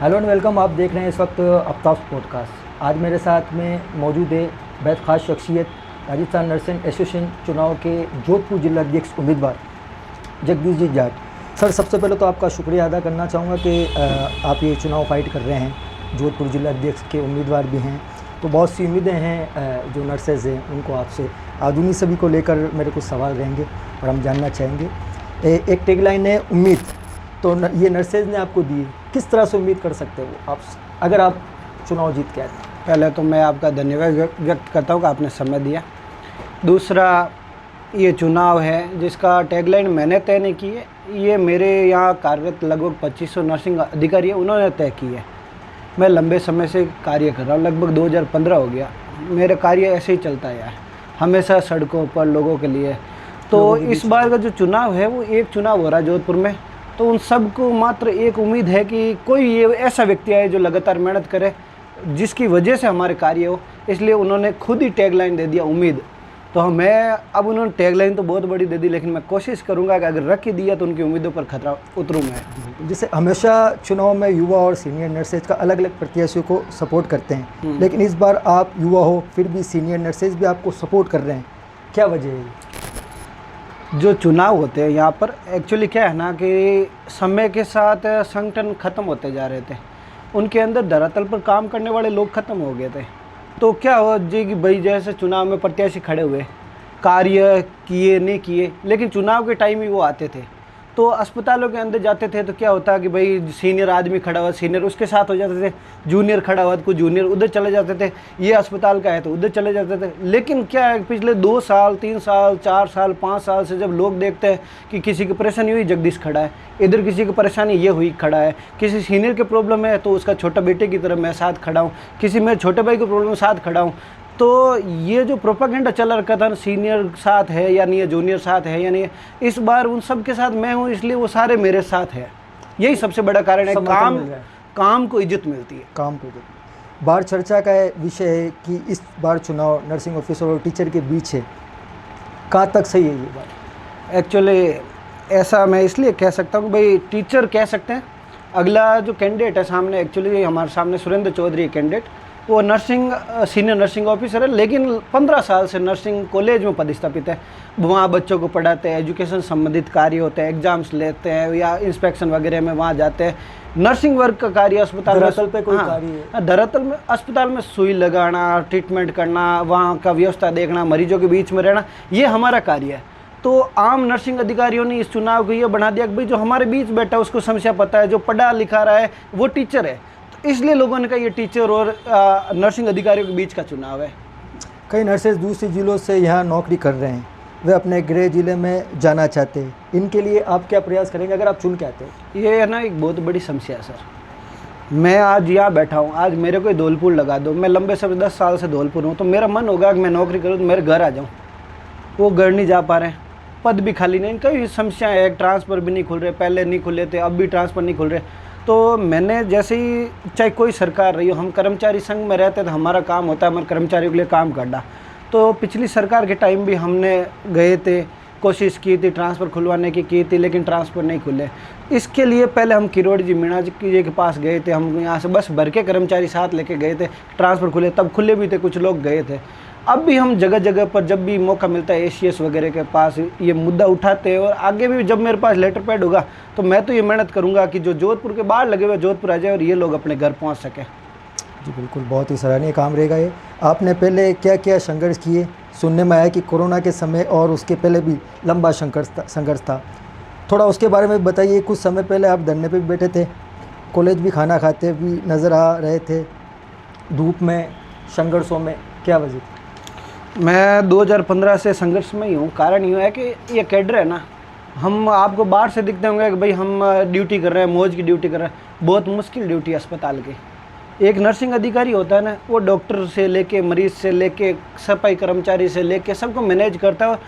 Hello and welcome. आप देख रहे हैं इस वक्त आफ्ताब पॉडकास्ट। आज मेरे साथ में मौजूद है बेहद ख़ास शख्सियत, राजस्थान नर्सिंग एसोसिएशन चुनाव के जोधपुर जिला अध्यक्ष उम्मीदवार जगदीश जी जाट। सर, सबसे पहले तो आपका शुक्रिया अदा करना चाहूँगा कि आप ये चुनाव फाइट कर रहे हैं, जोधपुर जिला अध्यक्ष के उम्मीदवार भी हैं। तो बहुत सी उम्मीदें हैं जो नर्सेज हैं उनको आपसे। आज उन्हीं सभी को लेकर मेरे कुछ सवाल रहेंगे और हम जानना चाहेंगे। एक टैगलाइन है उम्मीद, तो ये नर्सेज ने आपको दी, किस तरह से उम्मीद कर सकते हो आप अगर आप चुनाव जीत के आए? पहले तो मैं आपका धन्यवाद व्यक्त करता हूँ कि आपने समय दिया। दूसरा, ये चुनाव है जिसका टैगलाइन मैंने तय नहीं की है, ये मेरे यहाँ कार्यरत लगभग 2500 नर्सिंग अधिकारी है, उन्होंने तय की है। मैं लंबे समय से कार्य कर रहा हूँ, लगभग 2015 हो गया। मेरा कार्य ऐसे ही चलता है हमेशा सड़कों पर लोगों के लिए। तो इस बार का जो चुनाव है वो एक चुनाव हो रहा है जोधपुर में, तो उन सबको मात्र एक उम्मीद है कि कोई ये ऐसा व्यक्ति आए जो लगातार मेहनत करे, जिसकी वजह से हमारे कार्य हो। इसलिए उन्होंने खुद ही टैगलाइन दे दिया उम्मीद। तो मैं अब उन्होंने टैगलाइन तो बहुत बड़ी दे दी, लेकिन मैं कोशिश करूंगा कि अगर रख ही दिया तो उनकी उम्मीदों पर खतरा उतरूँ मैं। जैसे हमेशा चुनाव में युवा और सीनियर नर्सेज का अलग अलग प्रत्याशियों को सपोर्ट करते हैं, लेकिन इस बार आप युवा हो फिर भी सीनियर नर्सेज भी आपको सपोर्ट कर रहे हैं, क्या वजह है? जो चुनाव होते हैं यहाँ पर एक्चुअली क्या है ना कि समय के साथ संगठन ख़त्म होते जा रहे थे, उनके अंदर धरातल पर काम करने वाले लोग ख़त्म हो गए थे। तो क्या हो जी कि भाई जैसे चुनाव में प्रत्याशी खड़े हुए, कार्य किए नहीं किए, लेकिन चुनाव के टाइम ही वो आते थे। तो अस्पतालों के अंदर जाते थे तो क्या होता कि भाई सीनियर आदमी खड़ा हुआ, सीनियर उसके साथ हो जाते थे, जूनियर खड़ा हुआ तो कुछ जूनियर उधर चले जाते थे, ये अस्पताल का है तो उधर चले जाते थे। लेकिन क्या है, पिछले 2 साल 3 साल 4 साल 5 साल से जब लोग देखते हैं कि किसी की परेशानी हुई जगदीश खड़ा है, इधर किसी की परेशानी ये हुई खड़ा है, किसी सीनियर की प्रॉब्लम है तो उसका छोटा बेटे की तरह मैं साथ खड़ा हूँ, किसी मेरे छोटे भाई की प्रॉब्लम साथ खड़ा हूँ। तो ये जो प्रोपागेंडा चल रखा था, सीनियर साथ है या नहीं है, जूनियर साथ है या नहीं है, इस बार उन सब के साथ मैं हूँ, इसलिए वो सारे मेरे साथ है। यही सबसे बड़ा कारण है। काम को इज्जत मिलती है, काम को इज्जत। बार चर्चा का विषय है कि इस बार चुनाव नर्सिंग ऑफिसर और टीचर के बीच है, कहाँ तक सही है ये बात? एक्चुअली ऐसा मैं इसलिए कह सकता हूँ भाई, टीचर कह सकते हैं। अगला जो कैंडिडेट है सामने, एक्चुअली हमारे सामने सुरेंद्र चौधरी कैंडिडेट, वो नर्सिंग सीनियर नर्सिंग ऑफिसर है, लेकिन 15 साल से नर्सिंग कॉलेज में पदस्थापित है। वहाँ बच्चों को पढ़ाते हैं, एजुकेशन संबंधित कार्य होते हैं, एग्जाम्स लेते हैं या इंस्पेक्शन वगैरह में वहाँ जाते हैं। नर्सिंग वर्क का कार्य अस्पताल धरातल पे कोई कार्य है? धरातल में अस्पताल में सुई लगाना, ट्रीटमेंट करना, वहाँ का व्यवस्था देखना, मरीजों के बीच में रहना, ये हमारा कार्य है। तो आम नर्सिंग अधिकारियों ने इस चुनाव को ये बना दिया कि भाई जो हमारे बीच बैठा है उसको समस्या पता है, जो पढ़ा लिखा रहा है वो टीचर है। इसलिए लोगों ने कहा ये टीचर और नर्सिंग अधिकारियों के बीच का चुनाव है। कई नर्सेज दूसरे जिलों से यहाँ नौकरी कर रहे हैं, वे अपने गृह जिले में जाना चाहते हैं, इनके लिए आप क्या प्रयास करेंगे अगर आप चुन के आते हैं? ये है ना एक बहुत बड़ी समस्या है सर। मैं आज यहाँ बैठा हूँ, आज मेरे को धौलपुर लगा दो, मैं लंबे समय 10 साल से धौलपुर हूँ, तो मेरा मन होगा कि मैं नौकरी करूँ तो मेरे घर आ जाऊँ। वो घर नहीं जा पा रहे हैं, पद भी खाली नहीं, कई समस्याएँ हैं, ट्रांसफ़र भी नहीं खुल रहे, पहले नहीं खुले थे अब भी ट्रांसफ़र नहीं खुल रहे। तो मैंने जैसे ही, चाहे कोई सरकार रही हो, हम कर्मचारी संघ में रहते तो हमारा काम होता है हमारे कर्मचारियों के लिए काम करना। तो पिछली सरकार के टाइम भी हमने गए थे, कोशिश की थी ट्रांसफ़र खुलवाने की थी, लेकिन ट्रांसफ़र नहीं खुले। इसके लिए पहले हम किरोड़ जी मीणा जी के पास गए थे, हम यहाँ से बस भर के कर्मचारी साथ लेके गए थे, ट्रांसफ़र खुले, तब खुले भी थे, कुछ लोग गए थे। अब भी हम जगह जगह पर जब भी मौका मिलता है एसीएस वगैरह के पास ये मुद्दा उठाते हैं, और आगे भी जब मेरे पास लेटर पैड होगा तो मैं तो ये मेहनत करूंगा कि जो जोधपुर के बाहर लगे हुए जोधपुर आ जाए और ये लोग अपने घर पहुंच सकें। जी बिल्कुल, बहुत ही सराहनीय काम रहेगा ये। आपने पहले क्या क्या संघर्ष किए? सुनने में आया कि कोरोना के समय और उसके पहले भी लंबा संघर्ष था, थोड़ा उसके बारे में बताइए। कुछ समय पहले आप धरने पर भी बैठे थे, कॉलेज भी खाना खाते भी नज़र आ रहे थे, धूप में, संघर्षों में, क्या वजह थी? मैं 2015 से संघर्ष में ही हूँ। कारण ये है कि ये कैडर है ना, हम आपको बाहर से दिखते होंगे कि भाई हम ड्यूटी कर रहे हैं, मौज की ड्यूटी कर रहे हैं, बहुत मुश्किल ड्यूटी है अस्पताल की। एक नर्सिंग अधिकारी होता है ना, वो डॉक्टर से लेके, मरीज से लेके, सफाई कर्मचारी से लेके सबको मैनेज करता है,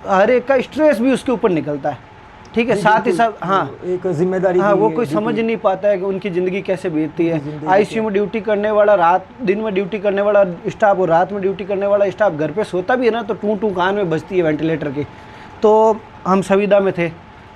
हर एक का स्ट्रेस भी उसके ऊपर निकलता है, ठीक है। साथ ही साथ एक जिम्मेदारी, वो कोई समझ नहीं पाता है कि उनकी ज़िंदगी कैसे बीतती है। आईसीयू में ड्यूटी करने वाला, दिन में ड्यूटी करने वाला स्टाफ और रात में ड्यूटी करने वाला स्टाफ घर पे सोता भी है ना तो टू टू कान में बजती है वेंटिलेटर की। तो हम संविदा में थे,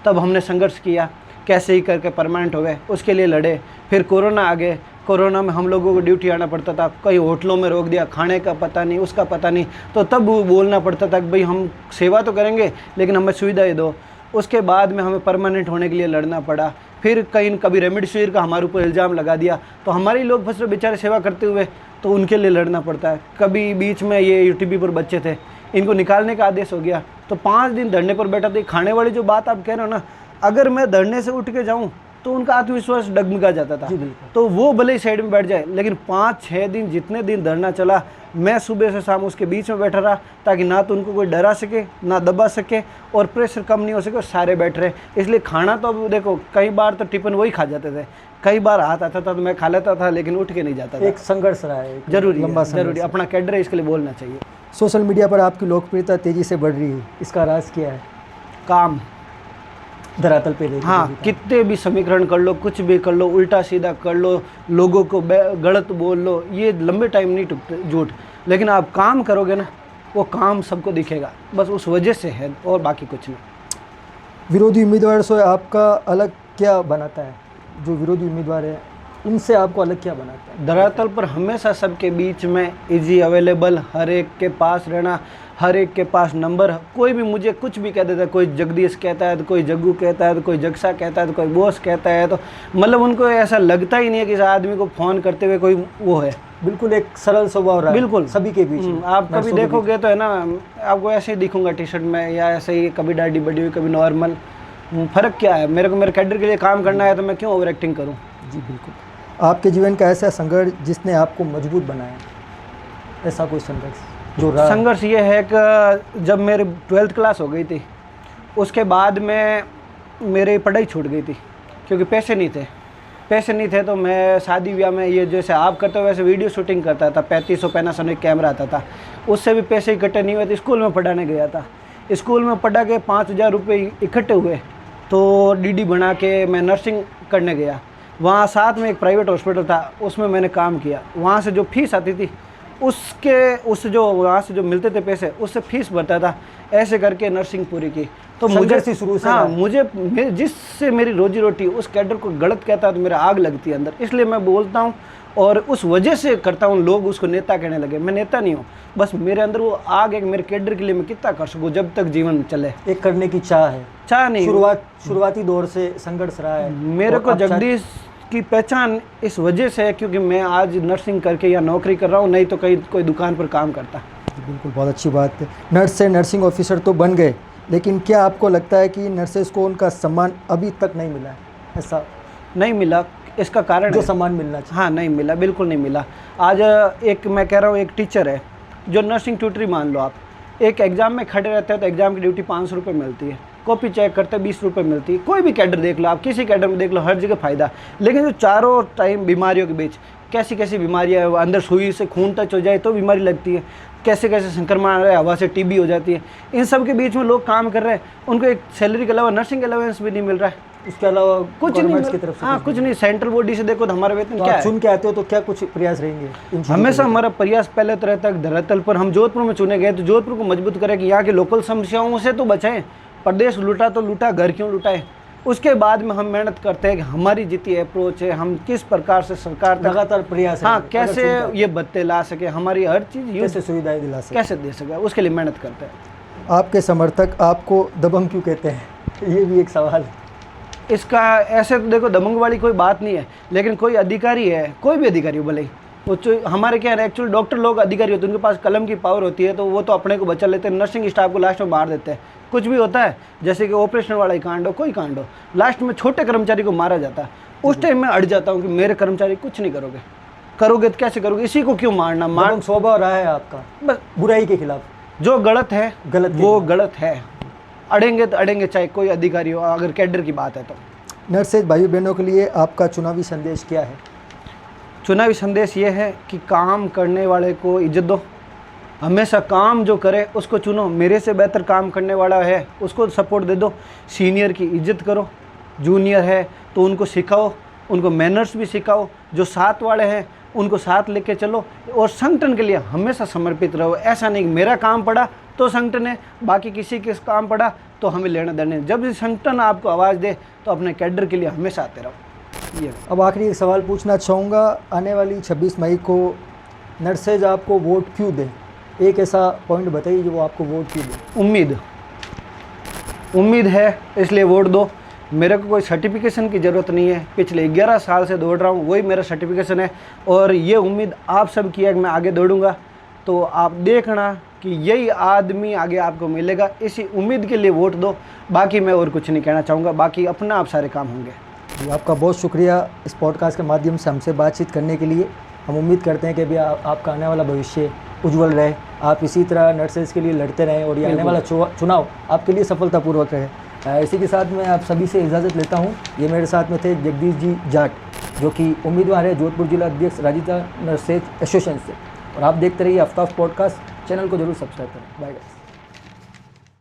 तब हमने संघर्ष किया। कैसे ही करके परमानेंट हो गए, उसके लिए लड़े। फिर कोरोना आ गए, कोरोना में हम लोगों को ड्यूटी आना पड़ता था, कई होटलों में रोक दिया, खाने का पता नहीं, उसका पता नहीं, तो तब वो बोलना पड़ता था कि भाई हम सेवा तो करेंगे लेकिन हमें सुविधाएं दो। उसके बाद में हमें परमानेंट होने के लिए लड़ना पड़ा। फिर कभी रेमडेसिविर का हमारे ऊपर इल्ज़ाम लगा दिया, तो हमारे लोग फंस रहे बेचारे सेवा करते हुए, तो उनके लिए लड़ना पड़ता है। कभी बीच में ये यूटीबी पर बच्चे थे, इनको निकालने का आदेश हो गया, तो 5 दिन धरने पर बैठा था। खाने वाली जो बात आप कह रहे हो ना, अगर मैं धरने से उठ के जाऊँ तो उनका आत्मविश्वास डगमगा जाता था। तो वो भले ही साइड में बैठ जाए, लेकिन 5-6 दिन जितने दिन धरना चला, मैं सुबह से शाम उसके बीच में बैठा रहा, ताकि ना तो उनको कोई डरा सके ना दबा सके और प्रेशर कम नहीं हो सके और सारे बैठ रहे। इसलिए खाना तो अब देखो, कई बार तो टिफिन वही खा जाते थे, कई बार हाथ आता था तो मैं खा लेता था, लेकिन उठ के नहीं जाता था। एक संघर्ष रहा है, जरूरी अपना कैडर है, इसके लिए बोलना चाहिए। सोशल मीडिया पर आपकी लोकप्रियता तेज़ी से बढ़ रही है, इसका राज क्या है? काम धरातल पे लेके। हाँ, कितने भी समीकरण कर लो, कुछ भी कर लो, उल्टा सीधा कर लो, लोगों को गलत बोल लो, ये लंबे टाइम नहीं टूटते झूठ, लेकिन आप काम करोगे ना, वो काम सबको दिखेगा, बस उस वजह से है और बाकी कुछ नहीं। विरोधी उम्मीदवार से आपका अलग क्या बनाता है? जो विरोधी उम्मीदवार है उनसे आपको अलग क्या बनाता है? धरातल पर हमेशा सबके बीच में इजी अवेलेबल, हर एक के पास रहना, हर एक के पास नंबर। कोई भी मुझे कुछ भी कह देता है, कोई जगदीश कहता है तो कोई जग्गू कहता है तो कोई जगसा कहता है तो कोई बोस कहता है, तो मतलब उनको ऐसा लगता ही नहीं है कि इस आदमी को फ़ोन करते हुए कोई वो है। बिल्कुल एक सरल स्वभाव रहा है बिल्कुल सभी के बीच में। आप कभी देखोगे तो है ना, आपको ऐसे ही दिखूंगा टी शर्ट में, या ऐसे ही कभी दाढ़ी बड़ी हुई, कभी नॉर्मल। फ़र्क क्या है? मेरे को मेरे कैडर के लिए काम करना है, तो मैं क्यों ओवर एक्टिंग करूँ? जी बिल्कुल। आपके जीवन का ऐसा संघर्ष जिसने आपको मजबूत बनाया, ऐसा कोई संघर्ष जो रहा? संघर्ष ये है कि जब मेरी 12th क्लास हो गई थी, उसके बाद में मेरी पढ़ाई छूट गई थी, क्योंकि पैसे नहीं थे। तो मैं शादी ब्याह में, ये जैसे आप करते हो वैसे वीडियो शूटिंग करता था, 3500 पैनासोनिक कैमरा आता था, उससे भी पैसे इकट्ठे नहीं हुए थे। स्कूल में पढ़ाने गया था, स्कूल में पढ़ा के 5000 रुपये इकट्ठे हुए, तो डीडी बना के मैं नर्सिंग करने गया। वहाँ साथ में एक प्राइवेट हॉस्पिटल था, उसमें मैंने काम किया। वहाँ से जो फीस आती थी वहाँ से जो मिलते थे पैसे, उससे फीस भरता था। ऐसे करके नर्सिंग पूरी की। तो मुझे शुरू से जिससे मेरी रोजी रोटी, उस कैडर को गलत कहता है तो मेरा आग लगती है अंदर। इसलिए मैं बोलता हूँ और उस वजह से करता हूँ। लोग उसको नेता कहने लगे, मैं नेता नहीं हूँ, बस मेरे अंदर वो आग है कि मेरे कैडर के लिए मैं कितना कर सकूँ जब तक जीवन चले। एक करने की चाह है, चाह नहीं, शुरुआती दौर से संघर्ष रहा है। मेरे को जगदीश की पहचान इस वजह से है क्योंकि मैं आज नर्सिंग करके या नौकरी कर रहा हूँ, नहीं तो कहीं कोई दुकान पर काम करता। बिल्कुल, बहुत अच्छी बात है। नर्स से नर्सिंग ऑफिसर तो बन गए, लेकिन क्या आपको लगता है कि नर्सेस को उनका सम्मान अभी तक नहीं मिला है? ऐसा नहीं मिला, इसका कारण जो सम्मान मिलना चाहिए। हाँ, नहीं मिला, बिल्कुल नहीं मिला। आज एक मैं कह रहा हूँ, एक टीचर है जो नर्सिंग ट्यूटरी मान लो आप, एक एग्ज़ाम में खड़े रहते हैं तो एग्ज़ाम की ड्यूटी 500 रुपये मिलती है, कॉपी चेक करते 20 रुपये मिलती है। कोई भी कैडर देख लो आप, किसी कैडर में देख लो, हर जगह फ़ायदा। लेकिन जो चारों टाइम बीमारियों के बीच कैसी कैसी बीमारियाँ है, अंदर सुई से खून टच हो जाए तो बीमारी लगती है, कैसे कैसे संक्रमण आ रहा है, हवा से टीबी हो जाती है। इन सब के बीच में लोग काम कर रहे हैं, उनको एक सैलरी के अलावा नर्सिंग अलाउंस भी नहीं मिल रहा है, उसके अलावा कुछ नहीं की तरफ से। हाँ, कुछ नहीं। सेंट्रल बॉडी से देखो तो हमारा वेतन क्या है। चुन के आते हो तो क्या कुछ प्रयास रहेंगे? हमेशा हमारा प्रयास पहले तो रहता है धरातल पर हम जोधपुर में चुने गए तो जोधपुर को मजबूत करें कि यहाँ की लोकल समस्याओं से तो बचाएं। प्रदेश लूटा तो लूटा, घर क्यों लुटाए। उसके बाद में हम मेहनत करते हैं कि हमारी जितनी अप्रोच है, हम किस प्रकार से सरकार तक लगातार प्रयास, हाँ, कैसे ये भत्ते ला सके, हमारी हर चीज़ कैसे सुविधाएं दिला सके, कैसे दे सके, उसके लिए मेहनत करते हैं। आपके समर्थक आपको दबंग क्यों कहते हैं? ये भी एक सवाल है। इसका ऐसे तो देखो, दबंग वाली कोई बात नहीं है, लेकिन कोई अधिकारी है, कोई भी अधिकारी हो, भले ही वो हमारे क्या है, एक्चुअली डॉक्टर लोग अधिकारी होते हैं, उनके पास कलम की पावर होती है, तो वो तो अपने को बचा लेते हैं। नर्सिंग स्टाफ को लास्ट में मार देते हैं। कुछ भी होता है, जैसे कि ऑपरेशन वाला ही कांड हो, कोई कांड हो, लास्ट में छोटे कर्मचारी को मारा जाता है। उस टाइम में अड़ जाता हूँ कि मेरे कर्मचारी कुछ नहीं करोगे तो कैसे करोगे, इसी को क्यों मारना। स्वभाव रहा है आपका बस बुराई के खिलाफ, जो गलत है वो गलत है, अड़ेंगे तो अड़ेंगे, चाहे कोई अधिकारी हो, अगर कैडर की बात है तो। नर्सेज भाई बहनों के लिए आपका चुनावी संदेश क्या है? चुनावी संदेश ये है कि काम करने वाले को इज्जत दो, हमेशा काम जो करे उसको चुनो। मेरे से बेहतर काम करने वाला है उसको सपोर्ट दे दो। सीनियर की इज्जत करो, जूनियर है तो उनको सिखाओ, उनको मैनर्स भी सिखाओ। जो साथ वाले हैं उनको साथ लेके चलो और संगठन के लिए हमेशा समर्पित रहो। ऐसा नहीं कि मेरा काम पड़ा तो संगठन है, बाकी किसी के काम पड़ा तो हमें लेना देना नहीं। जब भी संगठन आपको आवाज़ दे तो अपने कैडर के लिए हमेशा आते रहो। ये अब आखिरी एक सवाल पूछना चाहूँगा, आने वाली 26 मई को नर्सेज आपको वोट क्यों दें? एक ऐसा पॉइंट बताइए जो वो आपको वोट क्यों दें। उम्मीद है इसलिए वोट दो। मेरे को कोई सर्टिफिकेशन की ज़रूरत नहीं है, पिछले 11 साल से दौड़ रहा हूँ, वही मेरा सर्टिफिकेशन है। और ये उम्मीद आप सब की है कि मैं आगे दौड़ूंगा, तो आप देखना कि यही आदमी आगे आपको मिलेगा। इसी उम्मीद के लिए वोट दो। बाकी मैं और कुछ नहीं कहना चाहूँगा, बाकी अपना आप सारे काम होंगे। जी, आपका बहुत शुक्रिया इस पॉडकास्ट के माध्यम से हमसे बातचीत करने के लिए। हम उम्मीद करते हैं कि भी आपका आने वाला भविष्य उज्जवल रहे, आप इसी तरह नर्सेज के लिए लड़ते रहें और ये आने वाला चुनाव आपके लिए सफलतापूर्वक रहे। इसी के साथ मैं आप सभी से इजाज़त लेता हूँ। ये मेरे साथ में थे जगदीश जी जाट, जो कि उम्मीदवार है जोधपुर जिला अध्यक्ष राजस्थान नर्सेज एसोसिएशन से। और आप देखते रहिए आफ्ताब पॉडकास्ट, चैनल को जरूर सब्सक्राइब करें। Bye guys.